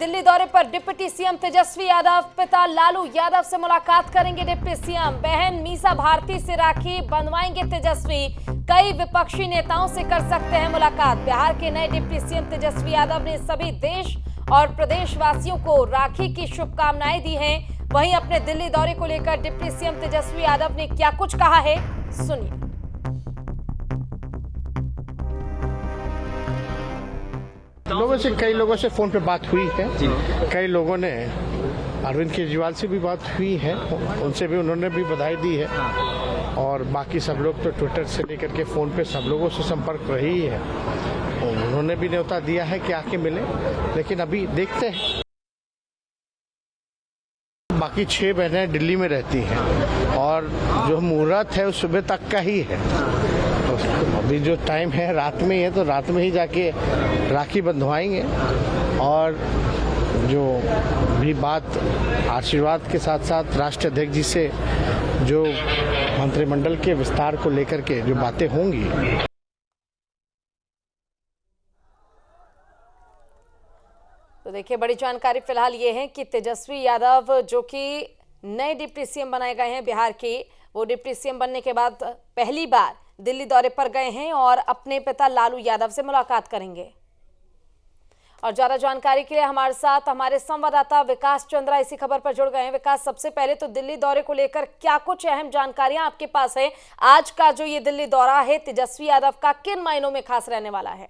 दिल्ली दौरे पर deputy CM Tejashwi Yadav, पिता लालू यादव से मुलाकात करेंगे डिप्टी सीएम। बहन मीसा भारती से राखी बंधवाएंगे तेजस्वी। कई विपक्षी नेताओं से कर सकते हैं मुलाकात। बिहार के नए डिप्टी सीएम तेजस्वी यादव ने सभी देश और प्रदेशवासियों को राखी की शुभकामनाएं दी हैं। वहीं अपने दिल्ली दौरे को लेकर डिप्टी सीएम तेजस्वी यादव ने क्या कुछ कहा है, सुनिए। कई लोगों से फोन पे बात हुई है। कई लोगों ने अरविंद केजरीवाल से भी बात हुई है, उनसे भी उन्होंने भी बधाई दी है। और बाकी सब लोग तो ट्विटर से लेकर के फोन पे सब लोगों से संपर्क रही है। उन्होंने भी न्योता दिया है कि आके मिले, लेकिन अभी देखते हैं। बाकी 6 बहनें दिल्ली में रहती हैं और जो मुहूर्त है वो सुबह तक का ही है। अभी जो टाइम है रात में ही है, तो रात में ही जाके राखी बंधवाएंगे। और जो भी बात आशीर्वाद के साथ साथ राष्ट्रीय अध्यक्ष जी से जो मंत्रिमंडल के विस्तार को लेकर के जो बातें होंगी। तो देखिए, बड़ी जानकारी फिलहाल ये है कि तेजस्वी यादव जो कि नए डिप्टी सीएम बनाए गए हैं बिहार के, वो डिप्टी सीएम बनने के बाद पहली बार दिल्ली दौरे पर गए हैं और अपने पिता लालू यादव से मुलाकात करेंगे। और ज्यादा जानकारी के लिए हमारे साथ हमारे संवाददाता विकास चंद्रा इसी खबर पर जुड़ गए हैं। विकास, सबसे पहले तो दिल्ली दौरे को लेकर क्या कुछ अहम जानकारियां आपके पास है? आज का जो ये दिल्ली दौरा है तेजस्वी यादव का, किन मायनों में खास रहने वाला है?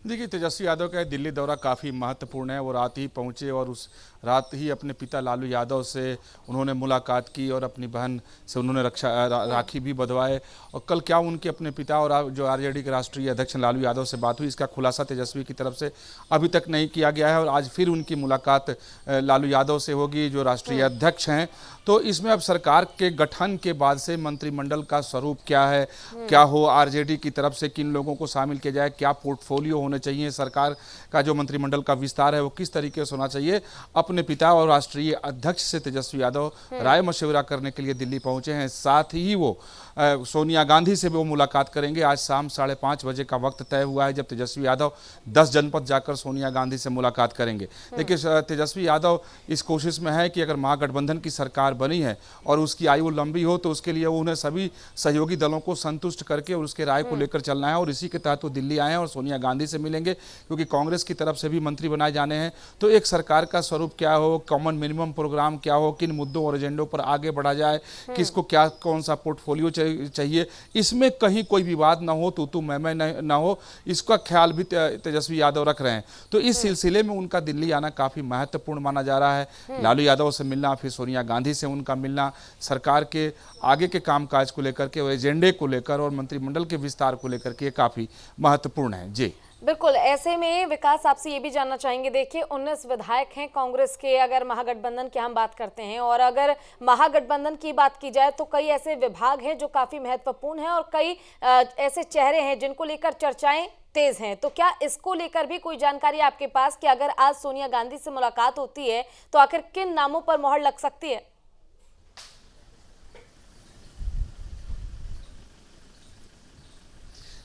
देखिए, तेजस्वी यादव का दिल्ली दौरा काफ़ी महत्वपूर्ण है। वो रात ही पहुंचे और उस रात ही अपने पिता लालू यादव से उन्होंने मुलाकात की और अपनी बहन से उन्होंने राखी भी बंधवाए। और कल क्या उनके अपने पिता और जो आरजेडी के राष्ट्रीय अध्यक्ष लालू यादव से बात हुई, इसका खुलासा तेजस्वी की तरफ से अभी तक नहीं किया गया है। और आज फिर उनकी मुलाकात लालू यादव से होगी, जो राष्ट्रीय अध्यक्ष हैं। तो इसमें अब सरकार के गठन के बाद से मंत्रिमंडल का स्वरूप क्या है, क्या हो, आरजेडी की तरफ से किन लोगों को शामिल किया जाए, क्या पोर्टफोलियो होने चाहिए, सरकार का जो मंत्रिमंडल का विस्तार है वो किस तरीके से होना चाहिए, अपने पिता और राष्ट्रीय अध्यक्ष से तेजस्वी यादव राय मशविरा करने के लिए दिल्ली पहुंचे हैं। साथ ही वो सोनिया गांधी से भी वो मुलाकात करेंगे। आज शाम 5:30 बजे का वक्त तय हुआ है जब तेजस्वी यादव 10 जनपद जाकर सोनिया गांधी से मुलाकात करेंगे। देखिए, तेजस्वी यादव इस कोशिश में है कि अगर महागठबंधन की सरकार बनी है और उसकी आयु लंबी हो, तो उसके लिए उन्हें सभी सहयोगी दलों को संतुष्ट करके और उसके राय को लेकर चलना है। और इसी के तहत वो दिल्ली आए हैं और सोनिया गांधी से मिलेंगे, क्योंकि कांग्रेस की तरफ से भी मंत्री बनाए जाने हैं। तो एक सरकार का स्वरूप क्या हो, कॉमन मिनिमम प्रोग्राम क्या हो, किन मुद्दों और एजेंडों पर आगे बढ़ा जाए, किसको क्या कौन सा पोर्टफोलियो चाहिए, इसमें कहीं कोई विवाद ना हो, तू मैं ना हो, इसका ख्याल भी तेजस्वी यादव रख रहे हैं। तो इस सिलसिले में उनका दिल्ली आना काफी महत्वपूर्ण माना जा रहा है। लालू यादव से मिलना, फिर सोनिया गांधी से उनका मिलना, सरकार के आगे के कामकाज को लेकर के और एजेंडे को लेकर और मंत्रिमंडल के विस्तार को लेकर के काफी महत्वपूर्ण है। जी बिल्कुल, ऐसे में विकास आपसे ये भी जानना चाहेंगे, देखिए 19 विधायक हैं कांग्रेस के, अगर महागठबंधन की हम बात करते हैं, और अगर महागठबंधन की बात की जाए तो कई ऐसे विभाग हैं जो काफी महत्वपूर्ण हैं और कई ऐसे चेहरे हैं जिनको लेकर चर्चाएं तेज हैं। तो क्या इसको लेकर भी कोई जानकारी आपके पास कि अगर आज सोनिया गांधी से मुलाकात होती है तो आखिर किन नामों पर मोहर लग सकती है?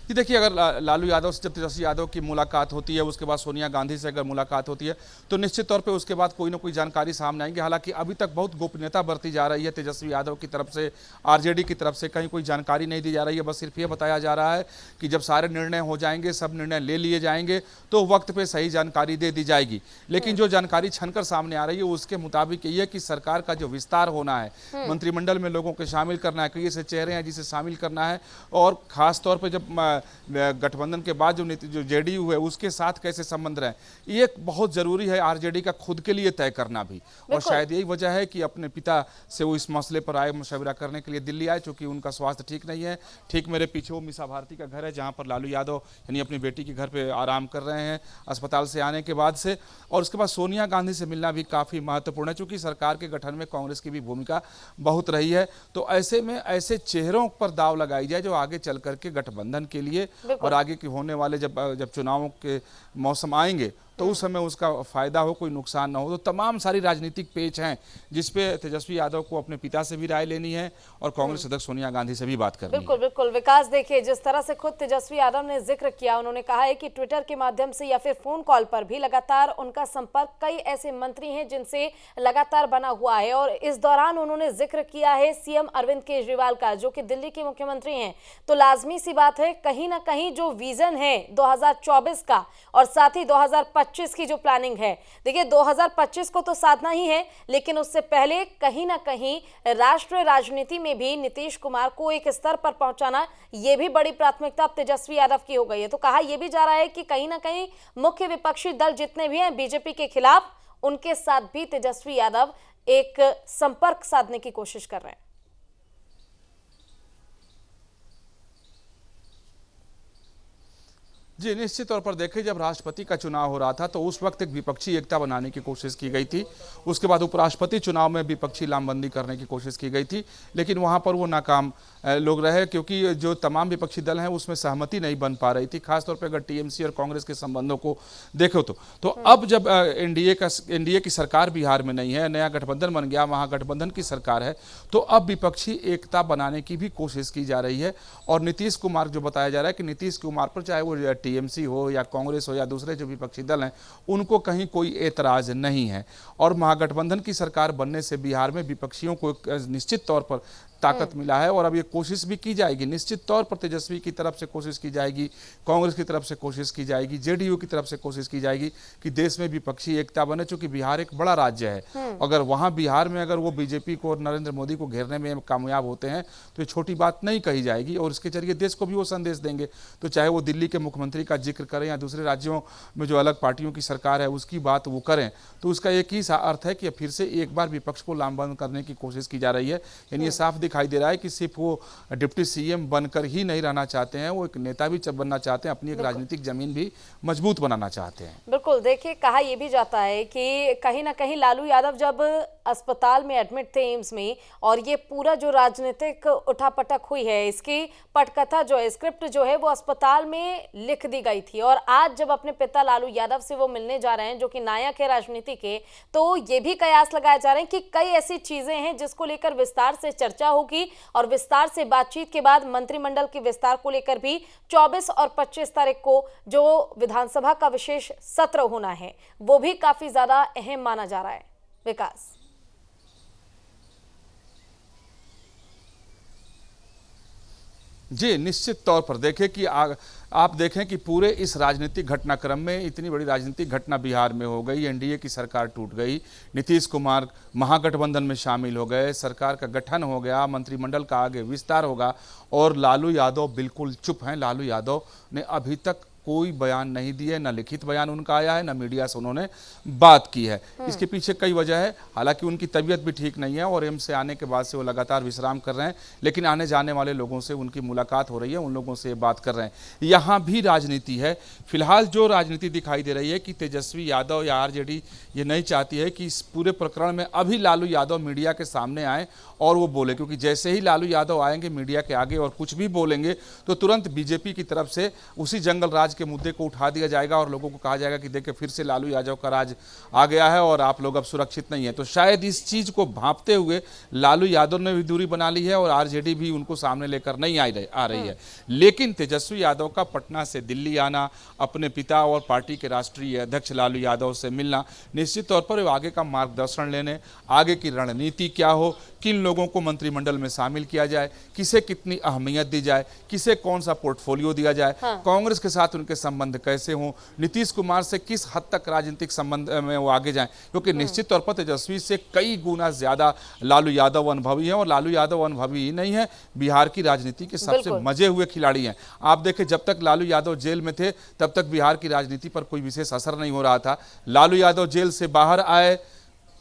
कि देखिए, अगर लालू यादव से जब तेजस्वी यादव की मुलाकात होती है, उसके बाद सोनिया गांधी से अगर मुलाकात होती है, तो निश्चित तौर पे उसके बाद कोई ना कोई जानकारी सामने आएंगी। हालांकि अभी तक बहुत गोपनीयता बरती जा रही है तेजस्वी यादव की तरफ से, आरजेडी की तरफ से कहीं कोई जानकारी नहीं दी जा रही है। बस सिर्फ ये बताया जा रहा है कि जब सारे निर्णय हो जाएंगे, सब निर्णय ले लिए जाएंगे, तो वक्त पर सही जानकारी दे दी जाएगी। लेकिन जो जानकारी छनकर सामने आ रही है उसके मुताबिक ये है कि सरकार का जो विस्तार होना है, मंत्रिमंडल में लोगों को शामिल करना है, कई ऐसे चेहरे हैं जिसे शामिल करना है। और खासतौर पर जब गठबंधन के बाद जो जेडीयू है उसके साथ कैसे संबंध रहे, ये बहुत जरूरी है आरजेडी का खुद के लिए तय करना भी। और शायद यही वजह है कि अपने पिता से वो इस मसले पर आए मशवरा करने के लिए दिल्ली आए, चूंकि उनका स्वास्थ्य ठीक नहीं है। ठीक मेरे पीछे वो मीसा भारती का घर है, जहां पर लालू यादव यानी अपनी बेटी के घर पे आराम कर रहे हैं अस्पताल से आने के बाद से। और उसके बाद सोनिया गांधी से मिलना भी काफी महत्वपूर्ण है, चूंकि सरकार के गठन में कांग्रेस की भी भूमिका बहुत रही है। तो ऐसे में ऐसे चेहरों पर दाव लगाई जाए जो आगे चल करके गठबंधन के लिए और आगे के होने वाले जब चुनावों के मौसम आएंगे तो उस समय उसका फायदा हो, कोई नुकसान ना हो। तो तमाम सारी राजनीतिक पेच हैं जिसपे तेजस्वी यादव को अपने पिता से भी राय लेनी है और कांग्रेस अध्यक्ष सोनिया गांधी से भी बात करनी है। बिल्कुल बिल्कुल विकास, देखिए जिस तरह से खुद तेजस्वी यादव ने जिक्र किया, उन्होंने कहा है कि ट्विटर के माध्यम से या फिर फोन कॉल पर भी लगातार उनका संपर्क कई ऐसे मंत्री हैं जिनसे लगातार बना हुआ है। और इस दौरान उन्होंने जिक्र किया है सीएम अरविंद केजरीवाल का, जो कि दिल्ली के मुख्यमंत्री हैं। तो लाजमी सी बात है, कहीं ना कहीं जो विजन है 2024 का और साथ ही 2025 की जो प्लानिंग है, देखिए 2025 को तो साधना ही है, लेकिन उससे पहले कहीं ना कहीं राष्ट्रीय राजनीति में भी नीतीश कुमार को एक स्तर पर पहुंचाना, ये भी बड़ी प्राथमिकता अब तेजस्वी यादव की हो गई है। तो कहा यह भी जा रहा है कि कहीं ना कहीं मुख्य विपक्षी दल जितने भी हैं बीजेपी के खिलाफ, उनके साथ भी तेजस्वी यादव एक संपर्क साधने की कोशिश कर रहे हैं। जी, निश्चित तौर पर देखिए, जब राष्ट्रपति का चुनाव हो रहा था तो उस वक्त एक विपक्षी एकता बनाने की कोशिश की गई थी। उसके बाद उपराष्ट्रपति चुनाव में विपक्षी लामबंदी करने की कोशिश की गई थी, लेकिन वहां पर वो नाकाम लोग रहे, क्योंकि जो तमाम विपक्षी दल हैं उसमें सहमति नहीं बन पा रही थी। खासतौर पर अगर टीएमसी और कांग्रेस के संबंधों को देखो तो अब जब एनडीए की सरकार बिहार में नहीं है, नया गठबंधन बन गया, महागठबंधन की सरकार है, तो अब विपक्षी एकता बनाने की भी कोशिश की जा रही है। और नीतीश कुमार, जो बताया जा रहा है कि नीतीश कुमार पर चाहे वो टीएमसी हो या कांग्रेस हो या दूसरे जो विपक्षी दल हैं, उनको कहीं कोई एतराज नहीं है। और महागठबंधन की सरकार बनने से बिहार में विपक्षियों को निश्चित तौर पर ताकत मिला है। और अब ये कोशिश भी की जाएगी, निश्चित तौर पर तेजस्वी की तरफ से कोशिश की जाएगी, कांग्रेस की तरफ से कोशिश की जाएगी, जेडीयू की तरफ से कोशिश की जाएगी कि देश में विपक्षी एकता बने। चूंकि बिहार एक बड़ा राज्य है, अगर वहां बिहार में अगर वो बीजेपी को और नरेंद्र मोदी को घेरने में कामयाब होते हैं तो ये छोटी बात नहीं कही जाएगी और इसके जरिए देश को भी वो संदेश देंगे। तो चाहे वो दिल्ली के मुख्यमंत्री का जिक्र करें या दूसरे राज्यों में जो अलग पार्टियों की सरकार है उसकी बात वो करें, तो उसका एक ही अर्थ है कि फिर से एक बार विपक्ष को लामबंद करने की कोशिश की जा रही है। यानी ये साफ दिखाई दे रहा है कि सिर्फ वो डिप्टी सीएम बनकर ही नहीं रहना चाहते हैं, वो एक नेता भी बनना चाहते हैं, अपनी एक राजनीतिक जमीन भी मजबूत बनाना चाहते हैं। बिल्कुल, देखिए कहा यह भी जाता है कि कहीं ना कहीं लालू यादव जब अस्पताल में एडमिट थे एम्स में, और ये पूरा जो राजनीतिक उठापटक हुई है, इसकी पटकथा जो है, स्क्रिप्ट जो है, वो अस्पताल में लिख दी गई थी। और आज जब अपने पिता लालू यादव से वो मिलने जा रहे हैं, जो कि नायक है राजनीति के, तो ये भी कयास लगाए जा रहे हैं कि कई ऐसी चीजें हैं जिसको लेकर विस्तार से चर्चा होगी और विस्तार से बातचीत के बाद मंत्रिमंडल के विस्तार को लेकर भी 24 और 25 तारीख को जो विधानसभा का विशेष सत्र होना है, वो भी काफी ज्यादा अहम माना जा रहा है। विकास, जी, निश्चित तौर पर देखें कि आप देखें कि पूरे इस राजनीतिक घटनाक्रम में इतनी बड़ी राजनीतिक घटना बिहार में हो गई, एनडीए की सरकार टूट गई, नीतीश कुमार महागठबंधन में शामिल हो गए, सरकार का गठन हो गया, मंत्रिमंडल का आगे विस्तार होगा, और लालू यादव बिल्कुल चुप हैं। लालू यादव ने अभी तक कोई बयान नहीं दिए, न लिखित बयान उनका आया है, न मीडिया से उन्होंने बात की है। इसके पीछे कई वजह है, हालांकि उनकी तबीयत भी ठीक नहीं है और एम्स से आने के बाद से वो लगातार विश्राम कर रहे हैं, लेकिन आने जाने वाले लोगों से उनकी मुलाकात हो रही है, उन लोगों से बात कर रहे हैं। यहाँ भी राजनीति है। फिलहाल जो राजनीति दिखाई दे रही है कि तेजस्वी यादव या आरजेडी ये नहीं चाहती है कि इस पूरे प्रकरण में अभी लालू यादव मीडिया के सामने आए और वो बोले, क्योंकि जैसे ही लालू यादव आएंगे मीडिया के आगे और कुछ भी बोलेंगे तो तुरंत बीजेपी की तरफ से उसी जंगल राज के मुद्दे को उठा दिया जाएगा और लोगों को कहा जाएगा कि देखिए फिर से लालू यादव का राज आ गया है और आप लोग अब सुरक्षित नहीं है। तो शायद इस चीज को भांपते हुए लालू यादव ने भी दूरी बना ली है और आरजेडी भी उनको सामने लेकर नहीं आ रही है। लेकिन तेजस्वी यादव का पटना से दिल्ली आना, अपने पिता और पार्टी के राष्ट्रीय अध्यक्ष लालू यादव से मिलना, निश्चित तौर पर आगे का मार्गदर्शन लेने, आगे की रणनीति क्या हो, किन लोगों को मंत्रिमंडल में शामिल किया जाए, किसे कितनी अहमियत दी जाए, किसे कौन सा पोर्टफोलियो दिया जाए, कांग्रेस के साथ उनके संबंध कैसे हों, नीतीश कुमार से किस हद तक राजनीतिक संबंध में वो आगे जाएं, क्योंकि निश्चित तौर पर तेजस्वी से कई गुना ज्यादा लालू यादव अनुभवी हैं और लालू यादव अनुभवी ही नहीं है, बिहार की राजनीति के सबसे मजे हुए खिलाड़ी हैं। आप देखें, जब तक लालू यादव जेल में थे तब तक बिहार की राजनीति पर कोई विशेष असर नहीं हो रहा था। लालू यादव जेल से बाहर आए,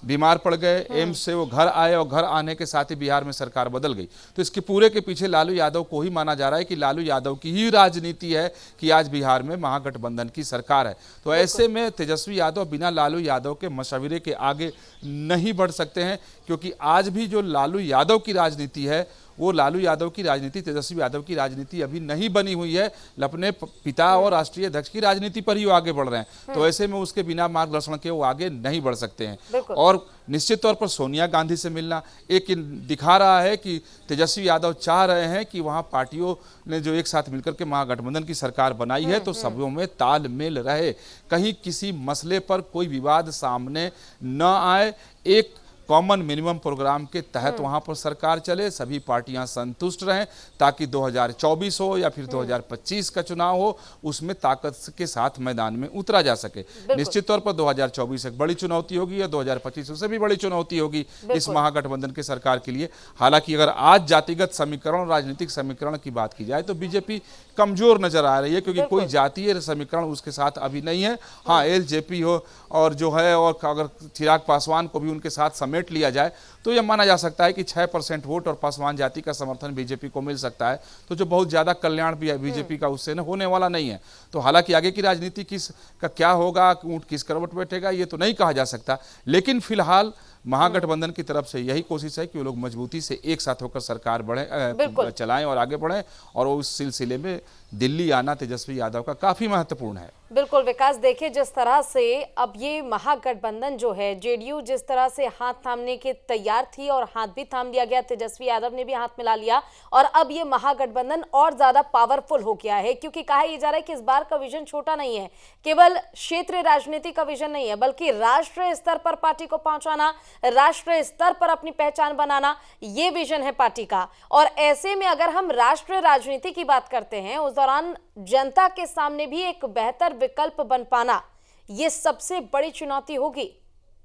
बीमार पड़ गए, एम्स से वो घर आए और घर आने के साथ ही बिहार में सरकार बदल गई। तो इसके पूरे के पीछे लालू यादव को ही माना जा रहा है कि लालू यादव की ही राजनीति है कि आज बिहार में महागठबंधन की सरकार है। तो ऐसे में तेजस्वी यादव बिना लालू यादव के मशवरे के आगे नहीं बढ़ सकते हैं, क्योंकि आज भी जो लालू यादव की राजनीति है वो लालू यादव की राजनीति, तेजस्वी यादव की राजनीति अभी नहीं बनी हुई है, अपने पिता और राष्ट्रीय अध्यक्ष की राजनीति पर ही वो आगे बढ़ रहे हैं। तो ऐसे में उसके बिना मार्गदर्शन के वो आगे नहीं बढ़ सकते हैं। और निश्चित तौर पर सोनिया गांधी से मिलना एक दिखा रहा है कि तेजस्वी यादव चाह रहे हैं कि वहां पार्टियों ने जो एक साथ मिलकर के महागठबंधन की सरकार बनाई है तो सबों में तालमेल रहे, कहीं किसी मसले पर कोई विवाद सामने न आए, एक कॉमन मिनिमम प्रोग्राम के तहत वहां पर सरकार चले, सभी पार्टियां संतुष्ट रहें, ताकि 2024 हो या फिर 2025 का चुनाव हो उसमें ताकत के साथ मैदान में उतरा जा सके। निश्चित तौर पर 2024 एक बड़ी चुनौती होगी और 2025 उससे भी बड़ी चुनौती होगी इस महागठबंधन की सरकार के लिए। हालांकि अगर आज जातिगत समीकरण, राजनीतिक समीकरण की बात की जाए तो बीजेपी कमजोर नजर आ रही है, क्योंकि कोई जातीय समीकरण उसके साथ अभी नहीं है। हाँ, एलजेपी हो और जो है, और अगर चिराग पासवान को भी उनके साथ समेट लिया जाए तो यह माना जा सकता है कि 6% वोट और पासवान जाति का समर्थन बीजेपी को मिल सकता है, तो जो बहुत ज्यादा कल्याण भी है बीजेपी का उससे होने वाला नहीं है। तो हालांकि आगे की राजनीति किस का क्या होगा, ऊंट किस करवट बैठेगा, ये तो नहीं कहा जा सकता, लेकिन फिलहाल महागठबंधन की तरफ से यही कोशिश है कि वो लोग मजबूती से एक साथ होकर सरकार चलाएं और आगे बढ़ें, और उस सिलसिले में दिल्ली आना तेजस्वी यादव का काफी महत्वपूर्ण है। बिल्कुल विकास, देखिए जिस तरह से अब ये महागठबंधन जो है, जेडीयू जिस तरह से हाथ थामने के तैयार थी और हाथ भी थाम लिया गया, तेजस्वी यादव ने भी हाथ मिला लिया, और अब ये महागठबंधन और ज्यादा पावरफुल हो गया है, क्योंकि कहा यह जा रहा है कि इस बार का विजन छोटा नहीं है, केवल क्षेत्रीय राजनीति का विजन नहीं है, बल्कि राष्ट्रीय स्तर पर पार्टी को पहुंचाना, राष्ट्रीय स्तर पर अपनी पहचान बनाना, ये विजन है पार्टी का। और ऐसे में अगर हम राष्ट्रीय राजनीति की बात करते हैं, उस दौरान जनता के सामने भी एक बेहतर विकल्प बन पाना, ये सबसे बड़ी चुनौती होगी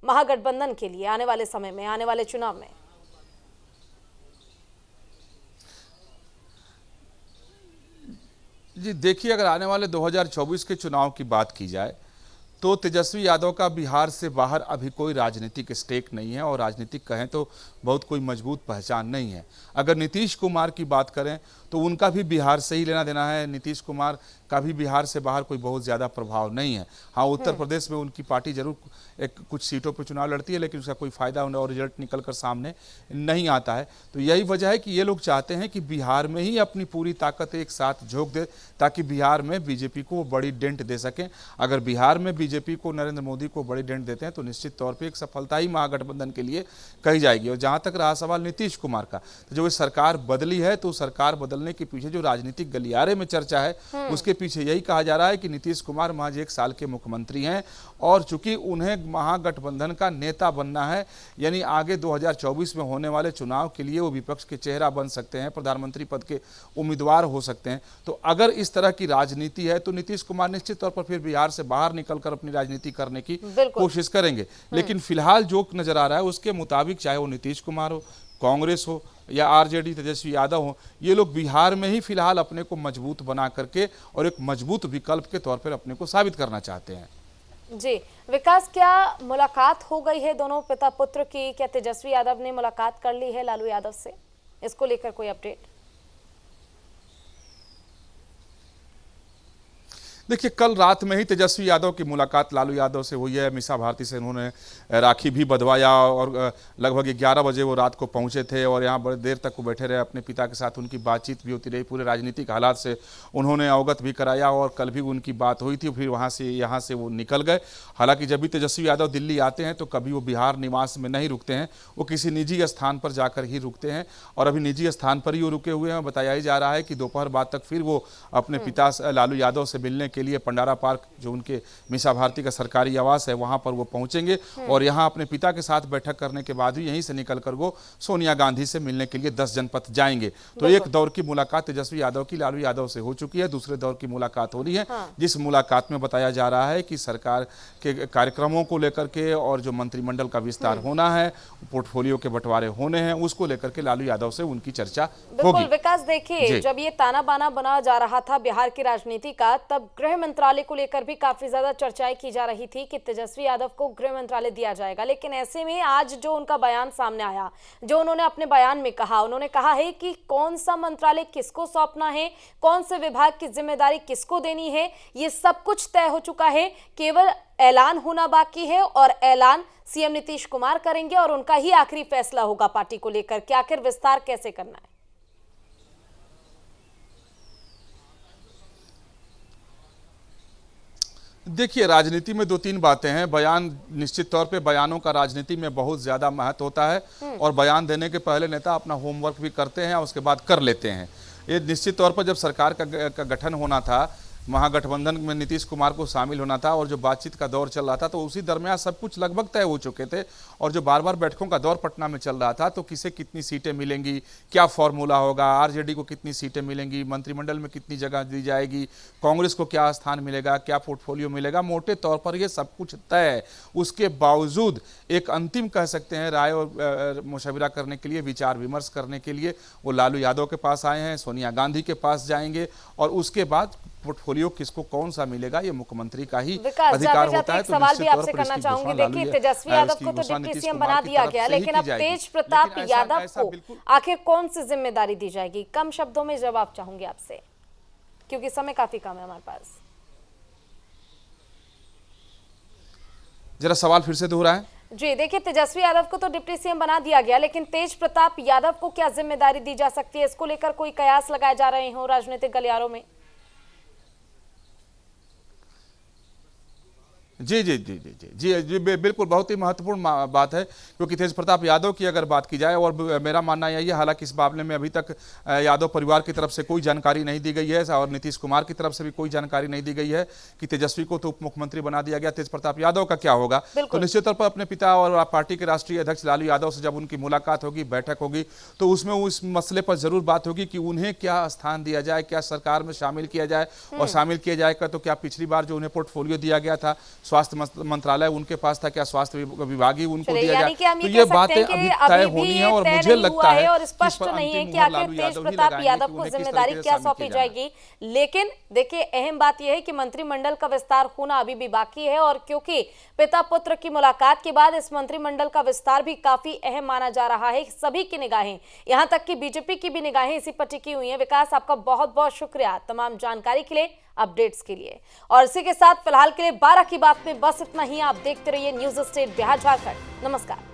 महागठबंधन के लिए आने वाले समय में, आने वाले चुनाव में। जी देखिए, अगर आने वाले 2024 के चुनाव की बात की जाए तो तेजस्वी यादव का बिहार से बाहर अभी कोई राजनीतिक स्टेक नहीं है, और राजनीतिक कहें तो बहुत कोई मजबूत पहचान नहीं है। अगर नीतीश कुमार की बात करें तो उनका भी बिहार से ही लेना देना है, नीतीश कुमार का भी बिहार से बाहर कोई बहुत ज़्यादा प्रभाव नहीं है। हाँ, उत्तर प्रदेश में उनकी पार्टी जरूर कुछ सीटों पर चुनाव लड़ती है, लेकिन उसका कोई फायदा और रिजल्ट निकल कर सामने नहीं आता है। तो यही वजह है कि ये लोग चाहते हैं कि बिहार में ही अपनी पूरी ताकत एक साथ झोंक दे, ताकि बिहार में बीजेपी को बड़ी डेंट दे सकें। अगर बिहार में बीजेपी को, नरेंद्र मोदी को बड़ी डेंट देते हैं तो निश्चित तौर पर एक सफलता ही महागठबंधन के लिए कही जाएगी। और जहाँ तक रहा सवाल नीतीश कुमार का, तो जो सरकार बदली है, तो सरकार बदलने के पीछे जो राजनीतिक गलियारे में चर्चा है उसके पीछे यही कहा जा रहा है कि नीतीश कुमार महज 1 साल के मुख्यमंत्री हैं, और चूंकि उन्हें महागठबंधन का नेता बनना है, यानी आगे 2024 में होने वाले चुनाव के लिए वो विपक्ष के चेहरा बन सकते हैं, प्रधानमंत्री पद के उम्मीदवार हो सकते हैं। तो अगर इस तरह की राजनीति है तो नीतीश कुमार निश्चित तौर पर फिर बिहार से बाहर निकलकर अपनी राजनीति करने की कोशिश करेंगे। लेकिन फिलहाल जो नजर आ रहा है उसके मुताबिक, चाहे वो नीतीश कुमार हो, कांग्रेस हो या आरजेडी तेजस्वी यादव हो, ये लोग बिहार में ही फिलहाल अपने को मजबूत बना करके और एक मजबूत विकल्प के तौर पर अपने को साबित करना चाहते हैं। जी विकास, क्या मुलाकात हो गई है दोनों पिता पुत्र की? क्या तेजस्वी यादव ने मुलाकात कर ली है लालू यादव से? इसको लेकर कोई अपडेट? देखिए, कल रात में ही तेजस्वी यादव की मुलाकात लालू यादव से हुई है। मीसा भारती से उन्होंने राखी भी बंधवाया, और लगभग 11 बजे वो रात को पहुंचे थे और यहाँ बड़ी देर तक वो बैठे रहे। अपने पिता के साथ उनकी बातचीत भी होती रही, पूरे राजनीतिक हालात से उन्होंने अवगत भी कराया, और कल भी उनकी बात हुई थी। फिर वहाँ से यहाँ से वो निकल गए। हालांकि जब भी तेजस्वी यादव दिल्ली आते हैं तो कभी वो बिहार निवास में नहीं रुकते हैं, वो किसी निजी स्थान पर जाकर ही रुकते हैं, और अभी निजी स्थान पर ही वो रुके हुए हैं। बताया ही जा रहा है कि दोपहर बाद तक फिर वो अपने पिता लालू यादव से मिलने के लिए पंडारा पार्क, जो उनके मीसा भारती का सरकारी आवास है, वहां पर वो पहुंचेंगे, और यहां अपने पिता के साथ बैठक करने के बाद ही यहीं से निकलकर वो सोनिया गांधी से मिलने के लिए 10 जनपद जाएंगे। तो एक दौर की मुलाकात तेजस्वी यादव की लालू यादव से हो चुकी है, दूसरे दौर की मुलाकात हो रही है। जिस मुलाकात में बताया जा रहा है कि सरकार के कार्यक्रमों को लेकर के और जो मंत्रिमंडल का विस्तार होना है, पोर्टफोलियो के बंटवारे होने हैं, उसको लेकर के लालू यादव से उनकी चर्चा होगी। विकास, देखिए जब ये ताना बाना बना जा रहा था बिहार की राजनीति का, तब गृह मंत्रालय को लेकर भी काफी ज्यादा चर्चाएं की जा रही थी कि तेजस्वी यादव को गृह मंत्रालय दिया जाएगा। लेकिन ऐसे में आज जो उनका बयान सामने आया, जो उन्होंने अपने बयान में कहा, उन्होंने कहा है कि कौन सा मंत्रालय किसको सौंपना है, कौन से विभाग की जिम्मेदारी किसको देनी है, ये सब कुछ तय हो चुका है। केवल ऐलान होना बाकी है, और ऐलान सीएम नीतीश कुमार करेंगे, और उनका ही आखिरी फैसला होगा पार्टी को लेकर कि आखिर विस्तार कैसे करना है। देखिए, राजनीति में दो तीन बातें हैं। बयान, निश्चित तौर पे बयानों का राजनीति में बहुत ज़्यादा महत्व होता है और बयान देने के पहले नेता अपना होमवर्क भी करते हैं और उसके बाद कर लेते हैं। ये निश्चित तौर पर जब सरकार का गठन होना था, महागठबंधन में नीतीश कुमार को शामिल होना था और जो बातचीत का दौर चल रहा था, तो उसी दरमियान सब कुछ लगभग तय हो चुके थे। और जो बार बार बैठकों का दौर पटना में चल रहा था, तो किसे कितनी सीटें मिलेंगी, क्या फॉर्मूला होगा, आरजेडी को कितनी सीटें मिलेंगी, मंत्रिमंडल में कितनी जगह दी जाएगी, कांग्रेस को क्या स्थान मिलेगा, क्या पोर्टफोलियो मिलेगा, मोटे तौर पर ये सब कुछ तय है। उसके बावजूद एक अंतिम कह सकते हैं राय और मुशावरा करने के लिए, विचार विमर्श करने के लिए वो लालू यादव के पास आए हैं, सोनिया गांधी के पास जाएंगे और उसके बाद पोर्टफोलियो किसको कौन सा मिलेगा ये मुख्यमंत्री का ही अधिकार होता है। तो सवाल भी आपसे करना चाहूंगी। देखिए, तेजस्वी यादव को तो डिप्टी सीएम बना दिया गया, लेकिन अब तेज प्रताप यादव को आखिर कौन सी जिम्मेदारी दी जाएगी? कम शब्दों में जवाब चाहूंगी आपसे, क्योंकि समय काफी कम है हमारे पास। जरा सवाल फिर से दोहराएं। जी देखिए, तेजस्वी यादव को तो डिप्टी सीएम बना दिया गया, लेकिन तेज प्रताप यादव को क्या जिम्मेदारी दी जा सकती है? इसको लेकर कोई कयास लगाए जा रहे हो राजनीतिक गलियारों में? जी जी जी जी जी जी जी बिल्कुल, बहुत ही महत्वपूर्ण बात है, क्योंकि तेज प्रताप यादव की अगर बात की जाए, और मेरा मानना यही है, हालांकि इस मामले में अभी तक यादव परिवार की तरफ से कोई जानकारी नहीं दी गई है और नीतीश कुमार की तरफ से भी कोई जानकारी नहीं दी गई है कि तेजस्वी को तो उप मुख्यमंत्री बना दिया गया, तेज प्रताप यादव का क्या होगा। तो निश्चित तौर पर अपने पिता और पार्टी के राष्ट्रीय अध्यक्ष लालू यादव से जब उनकी मुलाकात होगी, बैठक होगी, तो उसमें उस मसले पर जरूर बात होगी कि उन्हें क्या स्थान दिया जाए, क्या सरकार में शामिल किया जाए, और शामिल किया जाएगा तो क्या पिछली बार जो उन्हें पोर्टफोलियो दिया गया था, स्वास्थ्य मंत्रालय उनके पास था, क्या स्वास्थ्य विभाग ही उनको दिया जाए? तो ये बातें अभी तय होनी है और मुझे लगता है और स्पष्ट नहीं है कि आखिर तेज प्रताप यादव को जिम्मेदारी क्या सौंपी जाएगी। लेकिन देखिए, अहम बात यह है कि मंत्रिमंडल का विस्तार होना अभी भी बाकी है, और क्योंकि पिता पुत्र की मुलाकात के बाद इस मंत्रिमंडल का विस्तार भी काफी अहम माना जा रहा है। सभी की निगाहें, यहां तक कि बीजेपी की भी निगाहें इसी पर टिकी हुई हैं। विकास, आपका बहुत बहुत शुक्रिया तमाम जानकारी के लिए, अपडेट्स के लिए। और इसी के साथ फिलहाल के लिए 12 की बात में बस इतना ही। आप देखते रहिए न्यूज़ स्टेट बिहार झारखंड। नमस्कार।